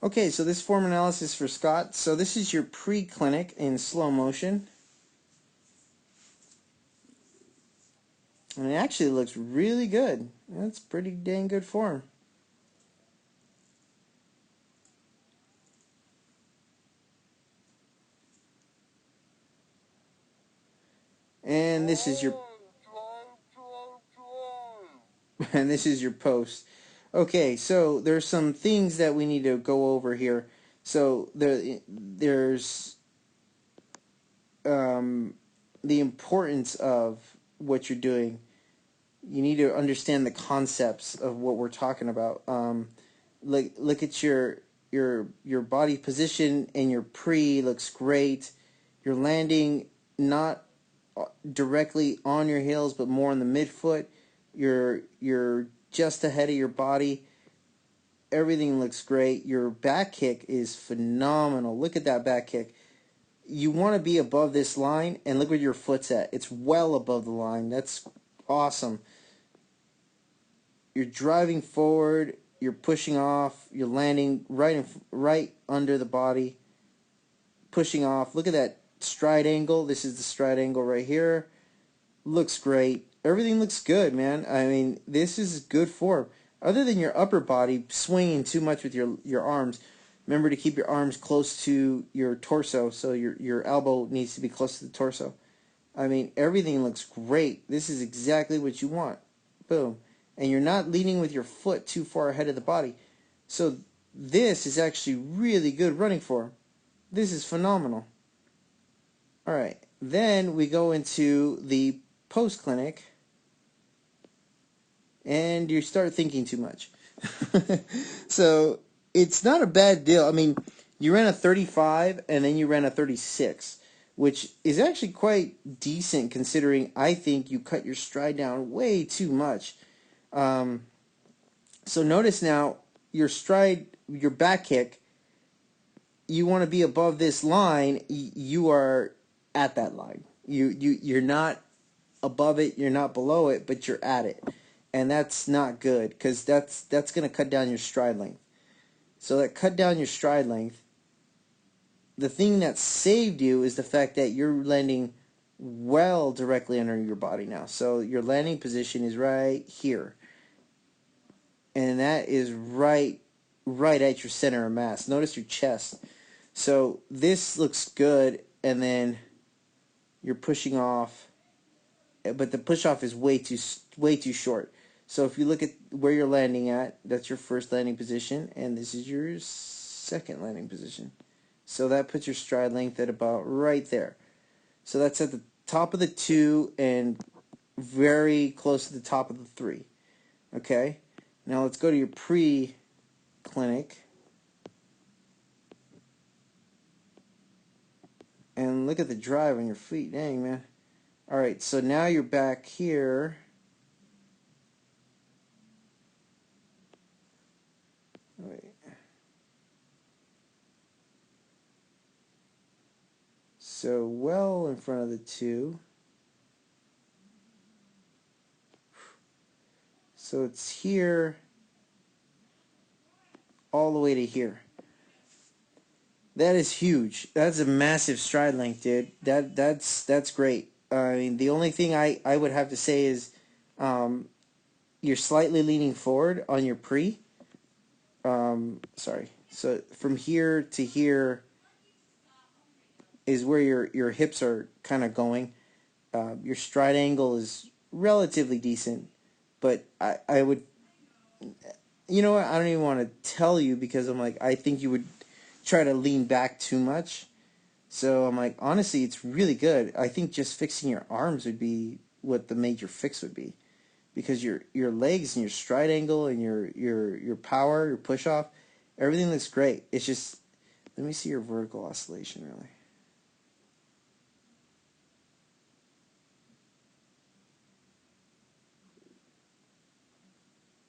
Okay, so this form analysis for Scott. So this is your pre-clinic in slow motion. And it actually looks really good. That's pretty dang good form. And this is your and this is your post. Okay, so there's some things that we need to go over here. So there's the importance of what you're doing. You need to understand the concepts of what we're talking about. Look at your body position, and your pre looks great. You're landing not directly on your heels, but more on the midfoot. You're just ahead of your body. Everything looks great. Your back kick is phenomenal. Look at that back kick. You want to be above this line, and look where your foot's at. It's well above the line. That's awesome. You're driving forward. You're pushing off. You're landing right under the body, pushing off. Look at that stride angle. This is the stride angle right here. Looks great. Everything looks good, man. I mean, this is good form. Other than your upper body swinging too much with your arms, remember to keep your arms close to your torso, so your elbow needs to be close to the torso. I mean, everything looks great. This is exactly what you want. Boom. And you're not leaning with your foot too far ahead of the body. So this is actually really good running form. This is phenomenal. All right. Then we go into the post clinic, and you start thinking too much. So it's not a bad deal. I mean, you ran a 35 and then you ran a 36, which is actually quite decent considering I think you cut your stride down way too much. Um, so notice now your stride, your back kick, you want to be above this line. You are at that line. You're not above it, you're not below it, but you're at it. And that's not good because that's going to cut down your stride length. So that cut down your stride length. The thing that saved you is the fact that you're landing well directly under your body now. So your landing position is right here. And that is right at your center of mass. Notice your chest. So this looks good, and then you're pushing off, but the push off is way too short. So if you look at where you're landing at, that's your first landing position, and this is your second landing position. So that puts your stride length at about right there. So that's at the top of the 2 and very close to the top of the 3. Okay? Now let's go to your pre-clinic. And look at the drive on your feet. Dang, man. Alright, so now you're back here. Wait. So well in front of the 2. So it's here all the way to here. That is huge. That's a massive stride length, dude. That's great. I mean, the only thing I would have to say is you're slightly leaning forward on your pre. Sorry. So from here to here is where your hips are kind of going. Your stride angle is relatively decent, but I would, you know what? I don't even want to tell you because I'm like, I think you would try to lean back too much. So I'm like, honestly, it's really good. I think just fixing your arms would be what the major fix would be, because your legs and your stride angle and your power, your push off, everything looks great. It's just, let me see your vertical oscillation really.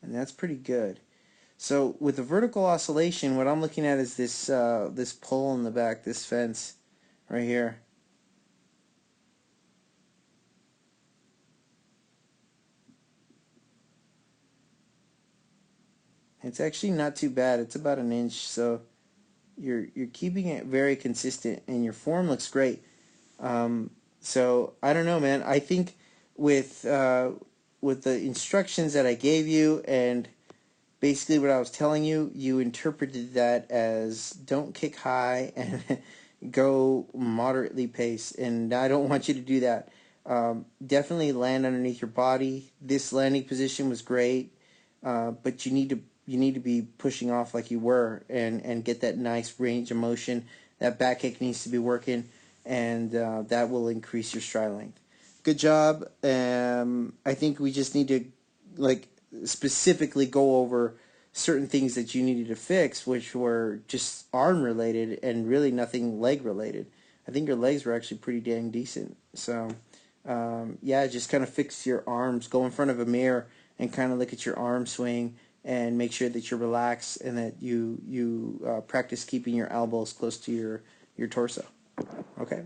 And that's pretty good. So with the vertical oscillation, what I'm looking at is this pole in the back, this fence right here. It's actually not too bad. It's about an inch. So you're keeping it very consistent, and your form looks great. So I don't know, man. I think with with the instructions that I gave you and basically what I was telling you, you interpreted that as don't kick high and go moderately pace, and I don't want you to do that. Definitely land underneath your body. This landing position was great, but you need to be pushing off like you were and get that nice range of motion. That back kick needs to be working, and that will increase your stride length. Good job. I think we just need to like specifically go over certain things that you needed to fix, which were just arm related and really nothing leg related. I think your legs were actually pretty dang decent. So, yeah, just kind of fix your arms. Go in front of a mirror and kind of look at your arm swing and make sure that you're relaxed and that you practice keeping your elbows close to your torso. Okay.